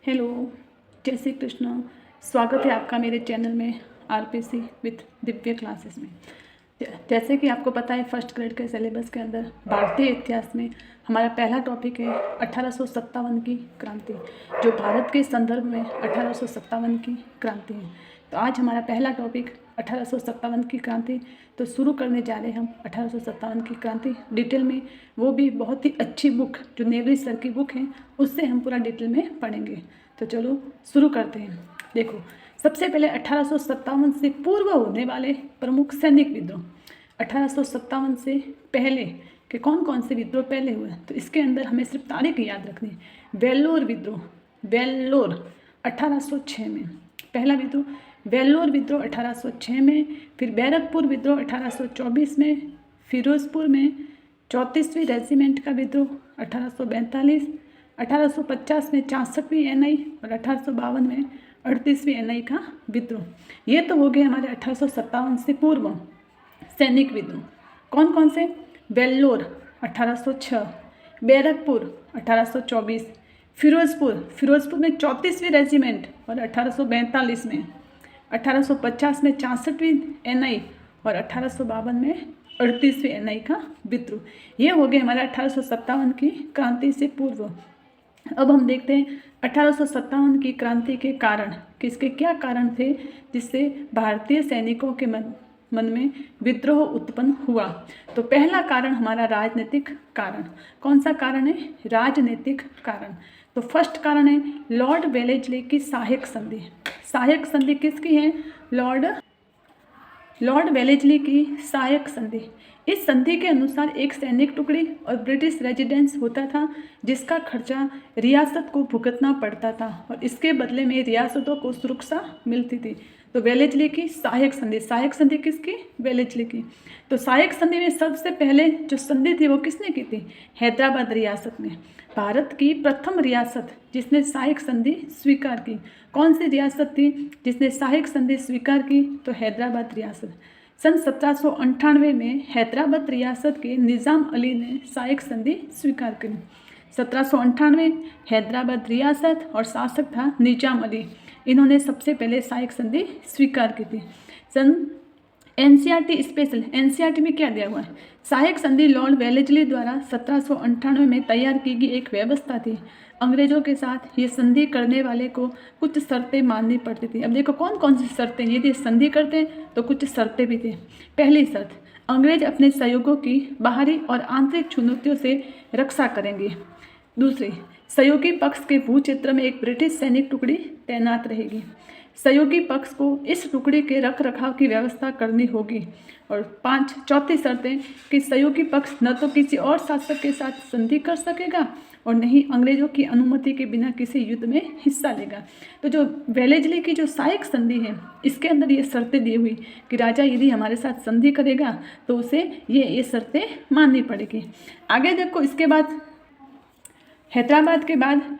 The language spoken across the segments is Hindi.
हेलो, जय श्री कृष्ण। स्वागत है आपका मेरे चैनल में आरपीसी विथ दिव्य क्लासेस में। जैसे कि आपको पता है, फर्स्ट ग्रेड के सिलेबस के अंदर भारतीय इतिहास में हमारा पहला टॉपिक है 1857 की क्रांति, जो भारत के संदर्भ में 1857 की क्रांति है। तो आज हमारा पहला टॉपिक 1857 की क्रांति। तो शुरू करने जा रहे हैं हम 1857 की क्रांति डिटेल में, वो भी बहुत ही अच्छी बुक जो नेवरी सर की बुक है उससे हम पूरा डिटेल में पढ़ेंगे। तो चलो शुरू करते हैं। देखो, सबसे पहले 1857 से पूर्व होने वाले प्रमुख सैनिक विद्रोह। 1857 से पहले के कौन कौन से विद्रोह पहले हुए, तो इसके अंदर हमें सिर्फ तारीख याद रखनी है। वेल्लोर विद्रोह, वेल्लोर 1806 में पहला विद्रोह, वेल्लोर विद्रोह 1806 में। फिर बैरकपुर विद्रोह 1824 में, फिरोजपुर में 34वीं रेजिमेंट का विद्रोह 1842, 1850 में 64वीं एनआई और 1852 में 38वीं एनआई का विद्रोह। ये तो हो गए हमारे 1857 से पूर्व सैनिक विद्रोह। कौन कौन से? वेल्लोर 1806, बैरकपुर 1824, फिरोजपुर में 34वीं रेजिमेंट और 1842 में, 1850 में 66वीं एनआई और 1852 में 38वीं एनआई का विद्रोह। ये हो गए हमारे 1857 की क्रांति से पूर्व। अब हम देखते हैं 1857 की क्रांति के कारण, किसके क्या कारण थे जिससे भारतीय सैनिकों के मन में विद्रोह उत्पन्न हुआ। तो पहला कारण हमारा राजनीतिक कारण। कौन सा कारण है? राजनीतिक कारण। तो फर्स्ट कारण है लॉर्ड वेलेस्ली की सहायक संधि। सहायक संधि किसकी है? लॉर्ड वेलेस्ली की सहायक संधि। इस संधि के अनुसार एक सैनिक टुकड़ी और ब्रिटिश रेजिडेंस होता था जिसका खर्चा रियासत को भुगतना पड़ता था और इसके बदले में रियासतों को सुरक्षा मिलती थी। तो वेलेस्ली की सहायक संधि। सहायक संधि किसकी? वेलेस्ली की। तो सहायक संधि में सबसे पहले जो संधि थी वो किसने की थी? हैदराबाद रियासत ने। भारत की प्रथम रियासत जिसने सहायक संधि स्वीकार की। कौन सी रियासत थी जिसने सहायक संधि स्वीकार की? तो हैदराबाद रियासत। सन 1798 में हैदराबाद रियासत के निज़ाम अली ने सहायक संधि स्वीकार की। 1798 हैदराबाद रियासत और शासक था निज़ाम अली। इन्होंने सबसे पहले सहायक संधि स्वीकार की थी। सन एनसीईआरटी स्पेशल, एनसीईआरटी में क्या दिया हुआ है? सहायक संधि लॉर्ड वेलेस्ली द्वारा 1798 में तैयार की गई एक व्यवस्था थी। अंग्रेजों के साथ ये संधि करने वाले को कुछ शर्तें माननी पड़ती थी। अब देखो कौन कौन सी शर्तें, यदि संधि करते हैं तो कुछ शर्तें भी थी। पहली शर्त, अंग्रेज अपने सहयोगों की बाहरी और आंतरिक चुनौतियों से रक्षा करेंगे। दूसरी, सहयोगी पक्ष के भू क्षेत्र में एक ब्रिटिश सैनिक टुकड़ी तैनात रहेगी। सहयोगी पक्ष को इस टुकड़ी के रख रखाव की व्यवस्था करनी होगी। और चौथी शर्तें कि सहयोगी पक्ष न तो किसी और शासक के साथ संधि कर सकेगा और नहीं अंग्रेजों की अनुमति के बिना किसी युद्ध में हिस्सा लेगा। तो जो वेलेस्ली की जो सहायक संधि है इसके अंदर ये शर्तें दी हुई कि राजा यदि हमारे साथ संधि करेगा तो उसे ये शर्तें माननी पड़ेगी। आगे देखो, इसके बाद हैदराबाद के बाद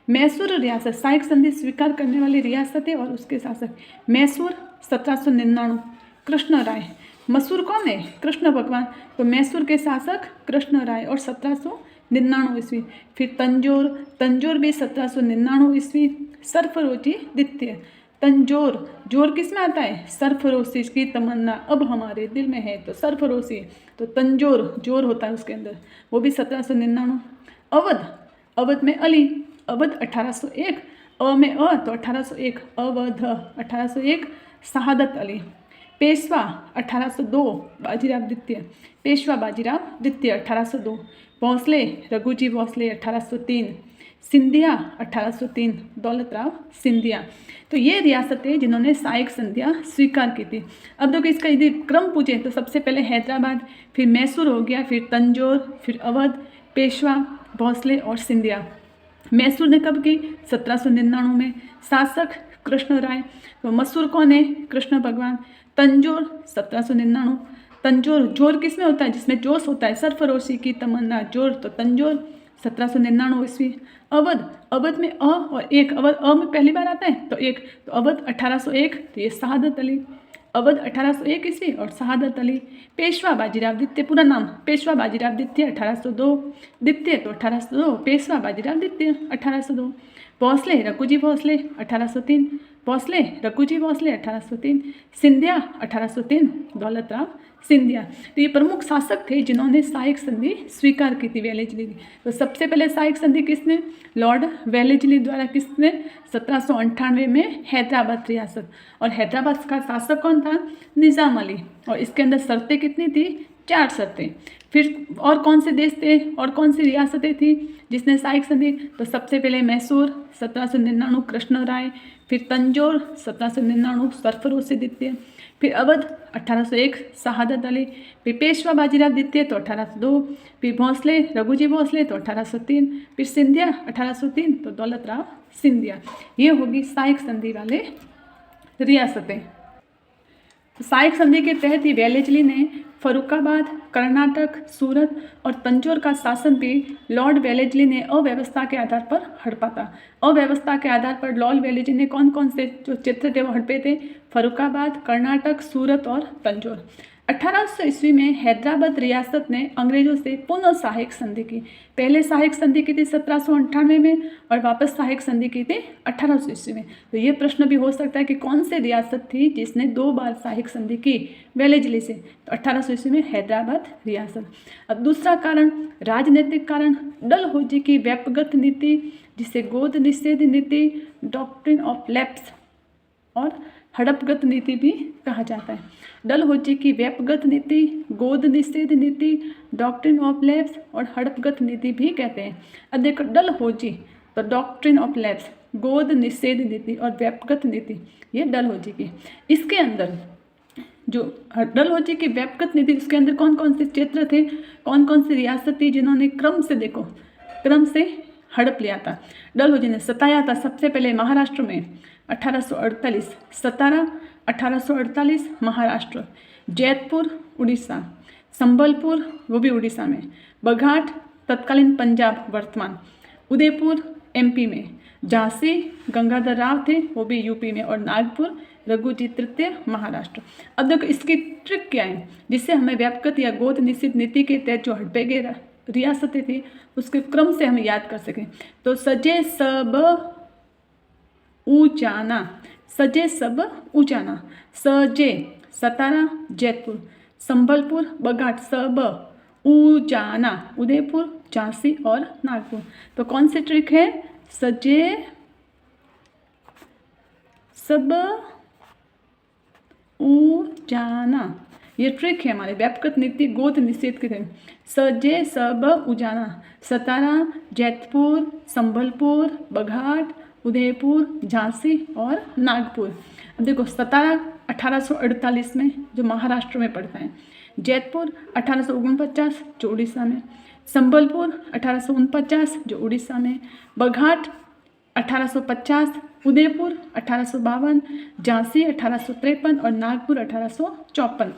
मैसूर रियासत, सहायक संधि स्वीकार करने वाली रियासत है और उसके शासक मैसूर 1799, कृष्ण राय। मसूर कौन है? कृष्ण भगवान। तो मैसूर के शासक कृष्ण राय और 1799 ईस्वी। फिर तंजौर भी 1799 ईस्वी। सरफरोशी द्वितीय। जोर किस में आता है? सरफरोशी की तमन्ना अब हमारे दिल में है, तो सरफरोशी। तो जोर होता है उसके अंदर, वो भी 1799। अवध में अली, अवध 1801, अ में अ तो 1801, अवध 1801, शहादत अली। पेशवा 1802, बाजीराव द्वितीय 1802। भोंसले रघुजी भोंसले 1803, सिंधिया 1803, दौलतराव सिंधिया। तो ये रियासतें जिन्होंने सहायक संधियाँ स्वीकार की थी। अब देखो इसका यदि क्रम पूछे तो सबसे पहले हैदराबाद, फिर मैसूर हो गया, फिर तंजौर, फिर अवध, पेशवा, भोंसले और सिंधिया। मैसूर ने कब की? 1799 में। शासक कृष्ण राय। तो मसूर कौन है? कृष्ण भगवान। तंजौर 1799। जोर किस में होता है? जिसमें जोश होता है, सरफरोशी की तमन्ना, जोर। तो तंजौर 1799 ईस्वी। अवध में अ और एक, अवध अ में पहली बार आता है तो एक, तो अवध 1801, तो ये शहादत अली। अवध 1801 ईस्वी और शहादत अली पेशवा बाजीराव द्वितीय, पूरा नाम पेशवा बाजीराव द्वितीय 1802, द्वितीय तो 1802, पेशवा बाजीराव द्वितीय 1802। भोसले रघुजी भोसले 1803, भोसले रघुजी भोसले 1803, सिंधिया 1803, दौलतराव सिंधिया। तो ये प्रमुख शासक थे जिन्होंने सहायक संधि स्वीकार की थी वेलेस्ली की। तो सबसे पहले सहायक संधि किसने, लॉर्ड वेलेस्ली द्वारा किसने, 1798 में हैदराबाद रियासत। और हैदराबाद का शासक कौन था, निज़ाम अली। और इसके अंदर शर्तें कितनी थी, 4 शर्तें। फिर और कौन से देश थे और कौन सी रियासतें थी जिसने सहायक संधि, तो सबसे पहले मैसूर 1799 कृष्ण राय, फिर तंजौर 1799 सरफरोशी द्वितीय, फिर अवध 1801 शहादत अली, फिर पेशवा बाजीराव द्वितीय तो 1802, फिर भोसले रघुजी भोसले तो 1803, फिर सिंधिया 1803 तो दौलतराव सिंधिया। ये होगी सहायक संधि वाले रियासतें। सहायक संधि के तहत ही वेलेस्ली ने फर्रुखाबाद, कर्नाटक, सूरत और तंजौर का शासन भी लॉर्ड वेलेस्ली ने अव्यवस्था के आधार पर हड़पा था। अव्यवस्था के आधार पर लॉर्ड वेलेस्ली ने कौन कौन से जो क्षेत्र थे वो हड़पे थे, फर्रुखाबाद, कर्नाटक, सूरत और तंजौर। 1800 ईस्वी में हैदराबाद रियासत ने अंग्रेजों से पुनः सहायक संधि की। पहले सहायक संधि की थी 1798 में और वापस सहायक संधि की थी 1800 ईस्वी में। तो ये प्रश्न भी हो सकता है कि कौन सी रियासत थी जिसने 2 बार सहायक संधि की वेलेस्ली से, तो 1800 ईस्वी में हैदराबाद रियासत। अब दूसरा कारण, राजनीतिक कारण, डलहौजी की व्यापकगत नीति जिसे गोद निषेध नीति, डॉक्ट्रिन ऑफ लैप्स और हड़पगत नीति भी कहा जाता है। डलहौजी की व्यापकगत नीति, गोद निषेध नीति, डॉक्ट्रिन ऑफ लैप्स और हड़पगत नीति भी कहते हैं। अब देखो डलहौजी तो डॉक्ट्रिन ऑफ लैप्स, गोद निषेध नीति और व्यापकगत नीति, ये डलहौजी की। इसके अंदर जो डलहौजी की व्यापकगत नीति, इसके अंदर कौन कौन से क्षेत्र थे, कौन कौन सी रियासत थी जिन्होंने क्रम से, देखो क्रम से हड़प लिया था। डलहौजी ने सताया था सबसे पहले महाराष्ट्र में 1848, सतारा 1848 महाराष्ट्र, जैतपुर उड़ीसा, संबलपुर वो भी उड़ीसा में, बघाट तत्कालीन पंजाब वर्तमान, उदयपुर एमपी में, झांसी गंगाधर राव थे वो भी यूपी में, और नागपुर रघुजी तृतीय महाराष्ट्र। अब देखो इसकी ट्रिक क्या है, जिससे हमें व्यापकगत या गोद निषेध नीति के तहत जो हड़पे गए रियासतें थी उसके क्रम से हम याद कर सकें। तो सजे सब ऊंचाना, सजे सब ऊंचाना, सजे सतारा जैतपुर, संबलपुर बघाट, सब ऊंचाना उदयपुर झांसी और नागपुर। तो कौन सी ट्रिक है, सजे सब ऊंचाना, ये ट्रिक है हमारे व्यापकगत नीति गोद निषेध के तहत। सजे सब ऊंचाना, सतारा जैतपुर संबलपुर बघाट उदयपुर झांसी और नागपुर। अब देखो सतारा 1848 में जो महाराष्ट्र में पड़ता है, जैतपुर 1849 जो उड़ीसा में, संबलपुर 1849 जो उड़ीसा में, बघाट 1850, उदयपुर 1852, झांसी 1853 और नागपुर 1854।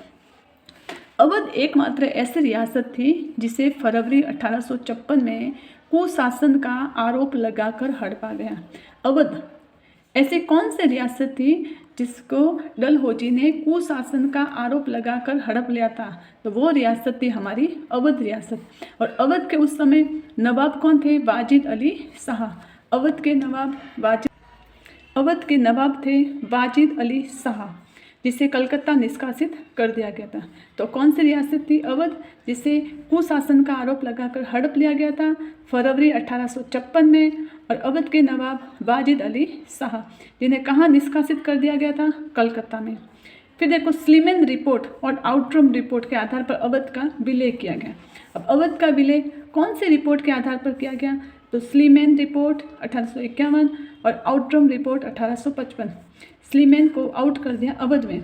अवध एकमात्र ऐसी रियासत थी जिसे फरवरी 1856 में कुशासन का आरोप लगाकर हड़पा गया। अवध ऐसी कौन सी रियासत थी जिसको डलहौजी ने कुशासन का आरोप लगाकर हड़प लिया था, तो वो रियासत थी हमारी अवध रियासत। और अवध के उस समय नवाब कौन थे, वाजिद अली शाह। अवध के नवाब थे वाजिद अली शाह, जिसे कलकत्ता निष्कासित कर दिया गया था। तो कौन सी रियासत थी अवध, जिसे कुशासन का आरोप लगाकर हड़प लिया गया था फरवरी 1856 में। और अवध के नवाब वाजिद अली शाह, जिन्हें कहाँ निष्कासित कर दिया गया था, कलकत्ता में। फिर देखो स्लीमैन रिपोर्ट और आउट्रम रिपोर्ट के आधार पर अवध का विलय किया गया। अब अवध का विलय कौन से रिपोर्ट के आधार पर किया गया, तो स्लीमैन रिपोर्ट 1851 और आउट्रम रिपोर्ट 1855। स्लीमैन को आउट कर दिया अवध में,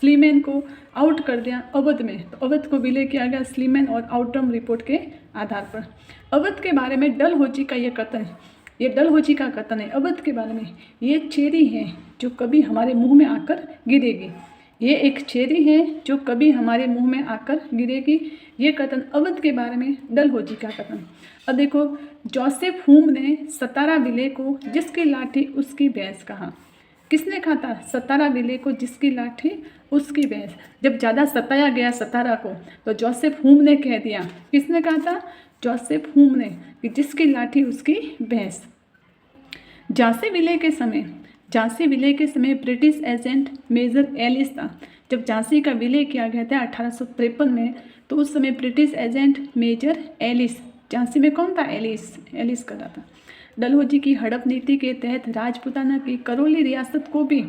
स्लीमैन को आउट कर दिया अवध में, तो अवध को विलय किया गया स्लीमैन और आउट्रम रिपोर्ट के आधार पर। अवध के बारे में डलहौजी का ये कथन है, ये डलहौजी का कथन है अवध के बारे में, ये चेरी है जो कभी हमारे मुंह में आकर गिरेगी, ये एक चेरी है जो कभी हमारे मुंह में आकर गिरेगी। ये कथन अवध के बारे में डलहौजी का कथन। अब देखो जोसेफ हुम ने सतारा विलय को जिसकी लाठी उसकी भैंस कहा। किसने कहा था? सतारा विले को जिसकी लाठी उसकी भैंस। जब ज़्यादा सताया गया सतारा को तो जोसेफ हुम ने कह दिया, किसने कहा था? जोसेफ हुम ने, कि जिसकी लाठी उसकी भैंस। झांसी विलय के समय ब्रिटिश एजेंट मेजर एलिस था। जब झांसी का विलय किया गया था 1853 में, तो उस समय British agent Major Ellis, Jhansi में कौन था? एलिस कर रहा था। डलहौजी की हड़प नीति के तहत राजपूताना की करौली रियासत को भी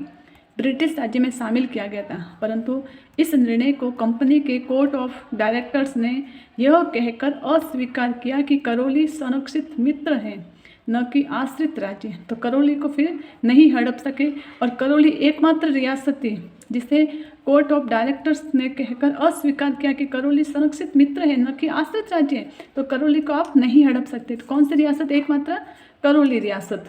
ब्रिटिश राज्य में शामिल किया गया था, परंतु इस निर्णय को कंपनी के कोर्ट ऑफ डायरेक्टर्स ने यह कहकर अस्वीकार किया कि करौली संरक्षित मित्र है, न कि आश्रित राज्य। तो करौली को फिर नहीं हड़प सके, और करौली एकमात्र रियासत थी जिसे कोर्ट ऑफ डायरेक्टर्स ने कहकर अस्वीकार किया कि करौली संरक्षित मित्र है, न कि आश्रित राज्य है, तो करौली को आप नहीं हड़प सकते। तो कौन सी रियासत? एकमात्र करौली रियासत।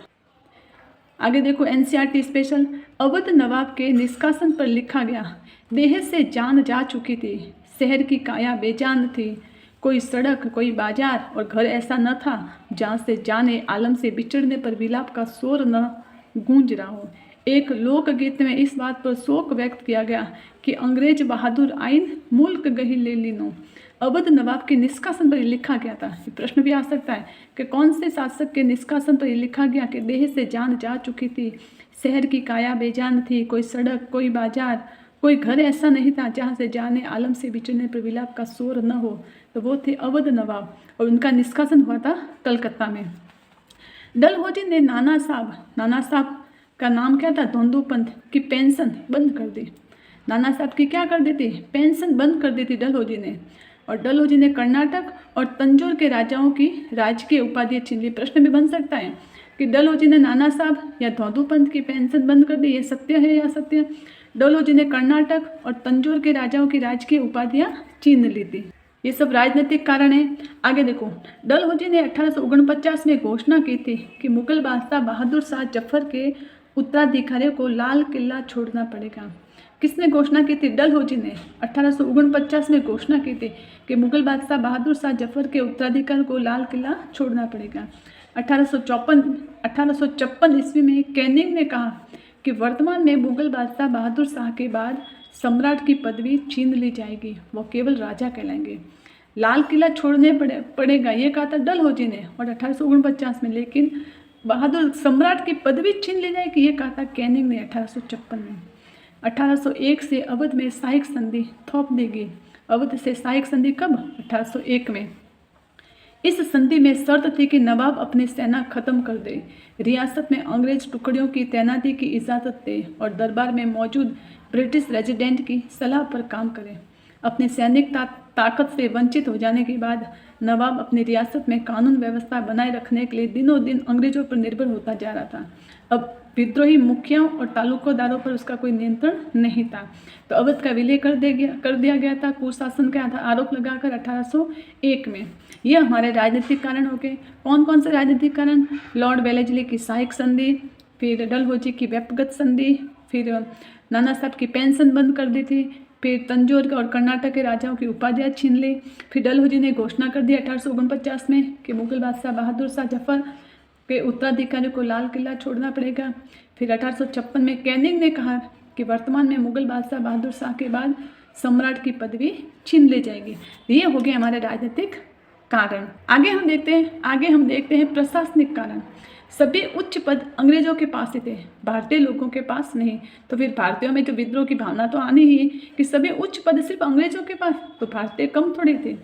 आगे देखो एनसीईआरटी स्पेशल। अवध नवाब के निष्कासन पर लिखा गया, देह से जान जा चुकी थी, शहर की काया बेजान थी, कोई सड़क कोई बाजार और घर ऐसा न था जहाँ से जाने आलम से बिछड़ने पर विलाप का शोर न गूंज रहा हो। एक लोकगीत में इस बात पर शोक व्यक्त किया गया कि अंग्रेज बहादुर आइन मुल्क गही ले लीनो। अवध नवाब के निष्कासन पर लिखा गया था। ये प्रश्न भी आ सकता है कि कौन से शासक के निष्कासन पर लिखा गया कि देह से जान जा चुकी थी, शहर की काया बेजान थी, कोई सड़क कोई बाजार कोई घर ऐसा नहीं था जहाँ से जाने आलम से बिछड़ने पर विलाप का शोर न हो। तो वो थे अवध नवाब, और उनका निष्कासन हुआ था कलकत्ता में। डलहौजी ने नाना साहब का नाम क्या था? धोंदू पंथ की पेंशन बंद कर दी। नाना साहब की क्या कर दी थी? पेंशन बंद कर दी थी डलहौजी ने। और डलहौजी ने कर्नाटक और तंजौर के राजाओं की राजकीय उपाधि छीन ली। प्रश्न भी बन सकता है कि डलहौजी ने नाना साहब या धोंदू पंथ की पेंशन बंद कर दी, ये सत्य है या असत्य? डलहौजी ने कर्नाटक और तंजौर के राजाओं की राजकीय उपाधियां छीन ली थी। ये सब राजनीतिक कारण है। आगे देखो, डलहौजी ने 1849 में घोषणा की थी कि मुगल बादशाह बहादुर शाह जफर के उत्तराधिकारियों को लाल किला छोड़ना पड़ेगा। किसने घोषणा की थी? डलहौजी ने 1849 में घोषणा की थी कि मुगल बादशाह बहादुर शाह जफर के उत्तराधिकारी को लाल किला छोड़ना पड़ेगा। 1856 ईस्वी में कैनिंग ने कहा कि वर्तमान में मुगल बादशाह बहादुर शाह के बाद सम्राट की पदवी छीन ली जाएगी, वो केवल राजा कहलाएंगे। लाल किला छोड़ने पड़ेगा ये कहा था डलहौजी ने और 1849 में, लेकिन बहादुर सम्राट की पदवी छीन ली जाएगी ये कहा था कैनिंग ने 1856 में। 1801 से अवध में सहायक संधि थोप दी गई। अवध से सहायक संधि कब? 1801 में। इस संधि में शर्त थी कि नवाब अपनी सेना खत्म कर दे, रियासत में अंग्रेज टुकड़ियों की तैनाती की इजाज़त दे और दरबार में मौजूद ब्रिटिश रेजिडेंट की सलाह पर काम करे। अपने सैनिक ताकत से वंचित हो जाने के बाद नवाब अपनी रियासत में कानून व्यवस्था बनाए रखने के लिए दिनों दिन अंग्रेजों पर निर्भर होता जा रहा था। अब विद्रोही मुखियाओं और तालुकादारों पर उसका कोई नियंत्रण नहीं था। तो अवध का विलय कर दिया गया था कुशासन का आरोप लगाकर 1801 में। यह हमारे राजनीतिक कारण हो गए। कौन कौन से राजनीतिक कारण? लॉर्ड वेलेस्ली की सहायक संधि, फिर डलहौजी की व्यक्तिगत संधि, फिर नाना साहब की पेंशन बंद कर दी थी, फिर तंजौर और कर्नाटक के राजाओं की उपाधियां छीन ली, फिर डलहौजी ने घोषणा कर दी 1849 में कि मुगल बादशाह बहादुर शाह जफर के उत्तराधिकारी को लाल किला छोड़ना पड़ेगा। फिर 1856 में कैनिंग ने कहा कि वर्तमान में मुगल बादशाह बहादुर शाह के बाद सम्राट की पदवी छीन ली जाएगी। ये हो गए हमारे राजनीतिक कारण। आगे हम देखते हैं प्रशासनिक कारण। सभी उच्च पद अंग्रेजों के पास ही थे, भारतीय लोगों के पास नहीं। तो फिर भारतीयों में तो विद्रोह की भावना तो आनी ही कि सभी उच्च पद सिर्फ अंग्रेजों के पास, तो भारतीय कम थोड़ी थे।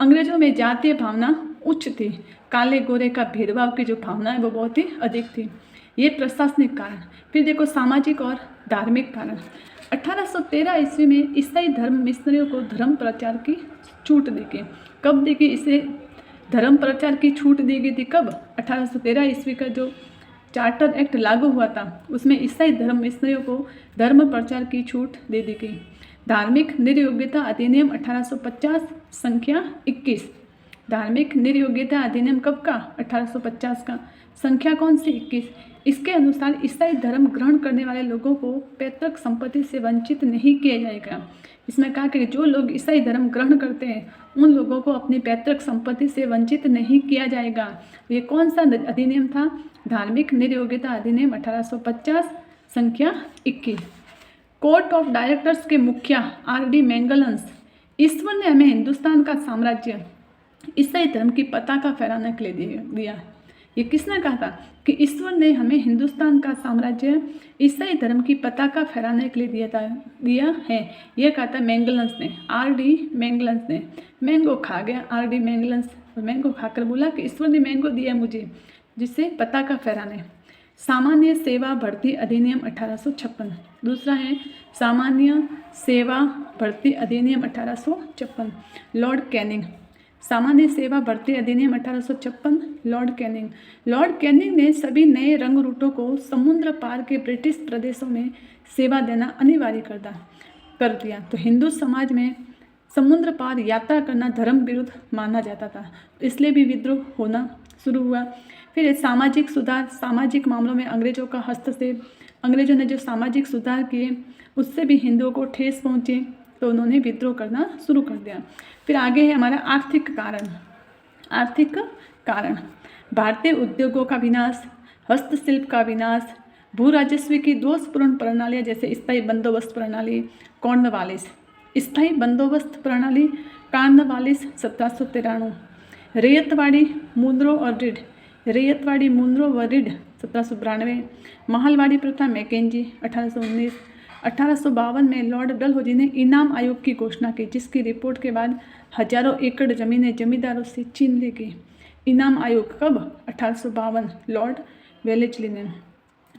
अंग्रेजों में जातीय भावना उच्च थी, काले गोरे का भेदभाव की जो भावना है वो बहुत ही अधिक थी। ये प्रशासनिक कारण। फिर देखो सामाजिक और धार्मिक कारण। 1813 ईस्वी में ईसाई धर्म मिशनरियों को धर्म प्रचार की छूट दी गई। कब दी गई? इसे धर्म प्रचार की छूट दी गई थी कब? 1813 ईस्वी का जो चार्टर एक्ट लागू हुआ था उसमें ईसाई धर्म मिशनरियों को धर्म प्रचार की छूट दे दी गई। धार्मिक निर्योग्यता अधिनियम 1850 संख्या 21। धार्मिक निर्योग्यता अधिनियम कब का? 1850 का। संख्या कौन सी? 21। इसके अनुसार ईसाई धर्म ग्रहण करने वाले लोगों को पैतृक संपत्ति से वंचित नहीं किया जाएगा। इसमें कहा कि जो लोग ईसाई धर्म ग्रहण करते हैं उन लोगों को अपनी पैतृक संपत्ति से वंचित नहीं किया जाएगा। ये कौन सा अधिनियम था? धार्मिक निर्योग्यता अधिनियम 1850 संख्या 21। कोर्ट ऑफ डायरेक्टर्स के मुखिया R.D. मैंगलंस, ईश्वर ने हमें हिंदुस्तान का साम्राज्य ईसाई धर्म की पताका फहराने के लिए दिया। ये किसने कहा था कि ईश्वर ने हमें हिंदुस्तान का साम्राज्य ईसाई धर्म की पताका फहराने के लिए दिया है। ये कहा था मैंगलंस ने, R.D. मैंगलंस ने। मैंगो खा गया R.D. मैंगलंस, और मैंगो खाकर बोला कि ईश्वर ने मैंगो दिया मुझे, जिससे पताका फहराने। सामान्य सेवा भर्ती अधिनियम 1856। दूसरा है सामान्य सेवा भर्ती अधिनियम 1856, लॉर्ड कैनिंग। सामान्य सेवा भर्ती अधिनियम 1856, लॉर्ड कैनिंग ने सभी नए रंग रूटों को समुद्र पार के ब्रिटिश प्रदेशों में सेवा देना अनिवार्य कर दिया। तो हिंदू समाज में समुद्र पार यात्रा करना धर्म विरुद्ध माना जाता था, इसलिए भी विद्रोह होना शुरू हुआ। फिर सामाजिक सुधार, सामाजिक मामलों में अंग्रेजों का हस्तक्षेप। अंग्रेजों ने जो सामाजिक सुधार किए उससे भी हिंदुओं को ठेस पहुँची, तो उन्होंने विद्रोह करना शुरू कर दिया। फिर आगे है हमारा आर्थिक कारण। भारतीय उद्योगों का विनाश, हस्तशिल्प का विनाश, भू राजस्व की दोषपूर्ण प्रणालियाँ जैसे स्थायी बंदोबस्त प्रणाली, कॉर्नवालिस। स्थायी बंदोबस्त प्रणाली कॉर्नवालिस 1793। रैयतवाड़ी मुद्रों और ऋण, 1792। महलवाड़ी प्रथा मैकेंजी 1819। 1852 में लॉर्ड डलहौजी ने इनाम आयोग की घोषणा की, जिसकी रिपोर्ट के बाद हजारों एकड़ जमीनें जमींदारों से छीन ली गई। इनाम आयोग कब? 1852, लॉर्ड वेलेस्ली ने।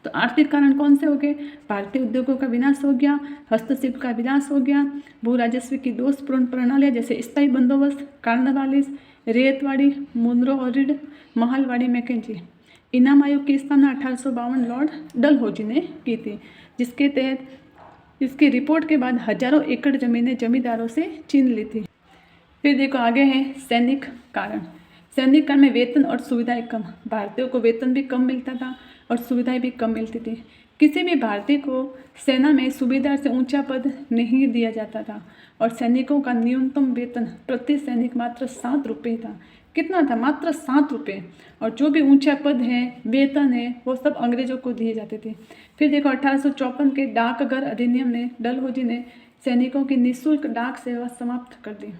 तो आर्थिक कारण कौन से हो गए? भारतीय उद्योगों का विनाश हो गया, हस्तशिल्प का विनाश हो गया, भू राजस्व की दोषपूर्ण प्रणालियाँ जैसे स्थायी बंदोबस्त, कॉर्नवालिस, रैयतवाड़ी, मुद्रों और ऋण, महलवाड़ी मैकेंजी। इनाम आयोग की स्थापना 1852 लॉर्ड डलहौजी ने की थी, जिसके तहत इसकी रिपोर्ट के बाद हजारों एकड़ जमीनें जमींदारों से छीन ली थी। फिर देखो आगे है सैनिक कारण। सैनिक काल में वेतन और सुविधाएं कम। भारतीयों को वेतन भी कम मिलता था और सुविधाएं भी कम मिलती थी। किसी भी भारतीय को सेना में सूबेदार से ऊंचा पद नहीं दिया जाता था और सैनिकों का न्यूनतम वेतन प्रति सैनिक मात्र 7 रुपये था। कितना था? मात्र 7 रुपये। और जो भी ऊंचा पद है, वेतन है, वो सब अंग्रेजों को दिए जाते थे। फिर देखो 1854 के डाकघर अधिनियम ने, डलहौजी ने सैनिकों की निःशुल्क डाक सेवा समाप्त कर दी।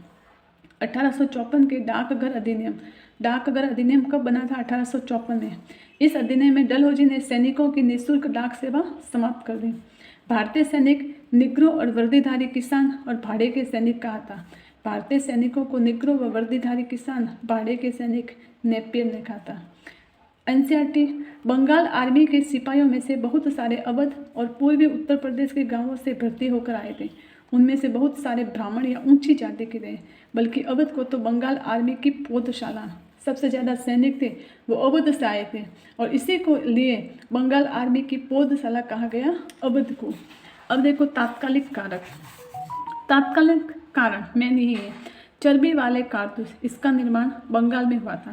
1854 के डाकघर अधिनियम कब बना था? 1854 में। इस अधिनियम में डलहौजी ने सैनिकों की निःशुल्क डाक सेवा समाप्त कर दी। भारतीय सैनिक निग्रो और वर्दीधारी किसान और भाड़े के सैनिक कहा था। भारतीय सैनिकों को निग्रो व वर्दीधारी किसान, भाड़े के सैनिक नेपियर ने कहा था। एनसीईआरटी, बंगाल आर्मी के सिपाहियों में से बहुत सारे अवध और पूर्वी उत्तर प्रदेश के गांवों से भर्ती होकर आए थे। उनमें से बहुत सारे ब्राह्मण या ऊंची जाति के थे, बल्कि अवध को तो बंगाल आर्मी की पौधशाला, सबसे ज़्यादा सैनिक थे वो अवध से आए थे, और इसी को लिए बंगाल आर्मी की पौधशाला कहा गया अवध को। अब देखो तात्कालिक कारण मैंने ही है चर्बी वाले कारतूस, इसका निर्माण बंगाल में हुआ था।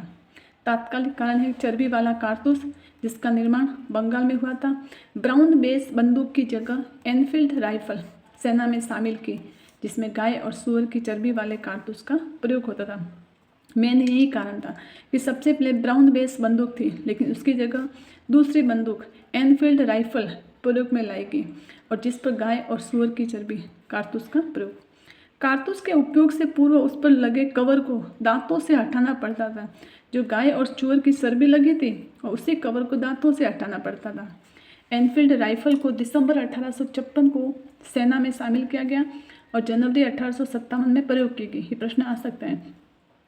तात्कालिक कारण है चर्बी वाला कारतूस, जिसका निर्माण बंगाल में हुआ था। ब्राउन बेस बंदूक की जगह एनफील्ड राइफल सेना में शामिल की, जिसमें गाय और सूअर की चर्बी वाले कारतूस का प्रयोग होता था। मेन यही कारण था कि सबसे पहले ब्राउन बेस बंदूक थी, लेकिन उसकी जगह दूसरी बंदूक एनफील्ड राइफल प्रयोग में लाई गई, और जिस पर गाय और सूअर की चर्बी कारतूस का प्रयोग। कारतूस के उपयोग से पूर्व उस पर लगे कवर को दांतों से हटाना पड़ता था। जो गाय और सूअर की चर्बी लगी थी और उसी कवर को दांतों से हटाना पड़ता था। एनफील्ड राइफल को दिसंबर 1856 को सेना में शामिल किया गया और जनवरी 1857 में प्रयोग की गई। ये प्रश्न आ सकता है,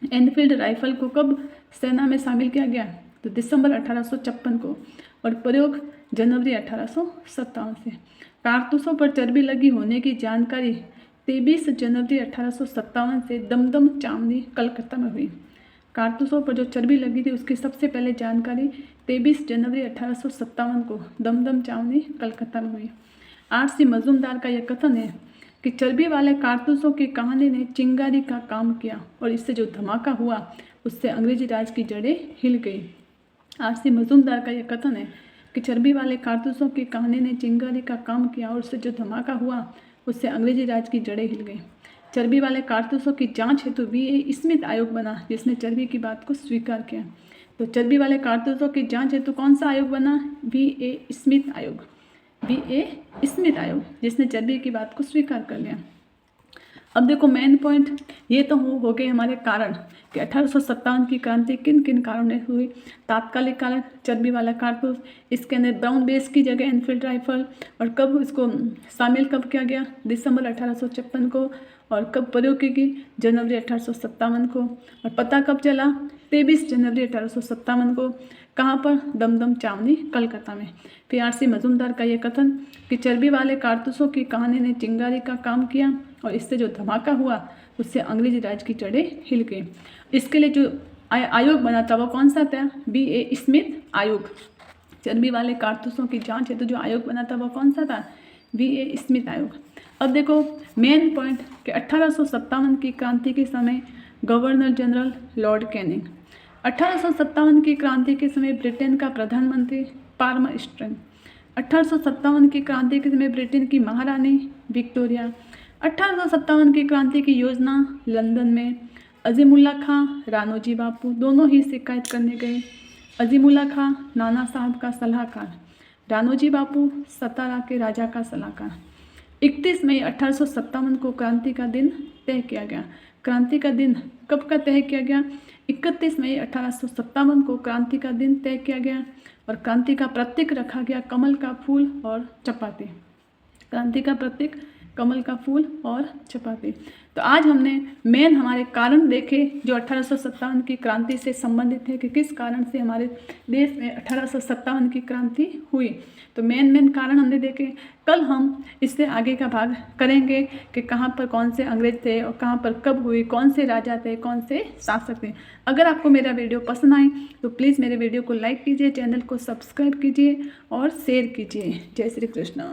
एनफील्ड राइफल को कब सेना में शामिल किया गया? तो दिसंबर 1856 को, और प्रयोग जनवरी 1857 से। कारतूसों पर चर्बी लगी होने की जानकारी 23 जनवरी 1857 से दमदम चावनी कलकत्ता में हुई। कारतूसों पर जो चर्बी लगी थी उसकी सबसे पहले जानकारी 23 जनवरी 1857 को दमदम चावनी कलकत्ता में हुई। R.C. मजूमदार का यह कथन है कि चर्बी वाले कारतूसों की कहानी ने चिंगारी का काम किया और इससे जो धमाका हुआ उससे अंग्रेजी राज की जड़ें हिल गई। R.C. मजूमदार का यह कथन है कि चर्बी वाले कारतूसों की कहानी ने चिंगारी का काम किया और उससे जो धमाका हुआ उससे अंग्रेजी राज की जड़ें हिल गई। चर्बी वाले कारतूसों की जांच हेतु V.A. स्मिथ आयोग बना, जिसने चर्बी की बात को स्वीकार किया। तो चर्बी वाले कारतूसों की जांच हेतु कौन सा आयोग बना? V.A. स्मिथ आयोग। BA स्मिथ आयोग, जिसने चर्बी की बात को स्वीकार कर लिया। अब देखो मेन पॉइंट ये तो हो गए हमारे कारण कि 1857 की क्रांति किन किन कारणों से हुई। तात्कालिक कारण चर्बी वाला कारतूस, इसके अंदर ब्राउन बेस की जगह एनफील्ड राइफल, और कब इसको शामिल कब किया गया, दिसंबर 1856 को, और कब प्रयोग की गई, जनवरी 1857 को, और पता कब चला, 23 जनवरी 1857 को। कहाँ पर, दमदम छावनी कलकत्ता में। फिर RC मजूमदार का ये कथन कि चर्बी वाले कारतूसों की कहानी ने चिंगारी का काम किया और इससे जो धमाका हुआ उससे अंग्रेजी राज की जड़ें हिल गई। इसके लिए जो आयोग बना था वो कौन सा था, BA स्मिथ आयोग। चर्बी वाले कारतूसों की जांच है तो जो आयोग बना था वो कौन सा था, BA स्मिथ आयोग। अब देखो मेन पॉइंट कि 1857 की क्रांति के समय गवर्नर जनरल लॉर्ड कैनिंग, 1857 की क्रांति के समय ब्रिटेन का प्रधानमंत्री पाल्मर स्ट्रैंग, 1857 की क्रांति के समय ब्रिटेन की महारानी विक्टोरिया, 1857 की क्रांति की योजना लंदन में। अजीमुल्ला खां, रानोजी बापू दोनों ही शिकायत करने गए। अजीमुल्ला खां नाना साहब का सलाहकार, रानोजी बापू सतारा के राजा का सलाहकार। 31 मई 1857 को क्रांति का दिन तय किया गया। क्रांति का दिन कब का तय किया गया, 31 मई 1857 को क्रांति का दिन तय किया गया और क्रांति का प्रतीक रखा गया कमल का फूल और चपाती। क्रांति का प्रतीक कमल का फूल और चपाती। तो आज हमने मेन हमारे कारण देखे जो 1857 की क्रांति से संबंधित है कि किस कारण से हमारे देश में 1857 की क्रांति हुई। तो मेन कारण हमने देखे। कल हम इससे आगे का भाग करेंगे कि कहाँ पर कौन से अंग्रेज थे और कहाँ पर कब हुई, कौन से राजा थे, कौन से शासक थे। अगर आपको मेरा वीडियो पसंद आए तो प्लीज़ मेरे वीडियो को लाइक कीजिए, चैनल को सब्सक्राइब कीजिए और शेयर कीजिए। जय श्री कृष्ण।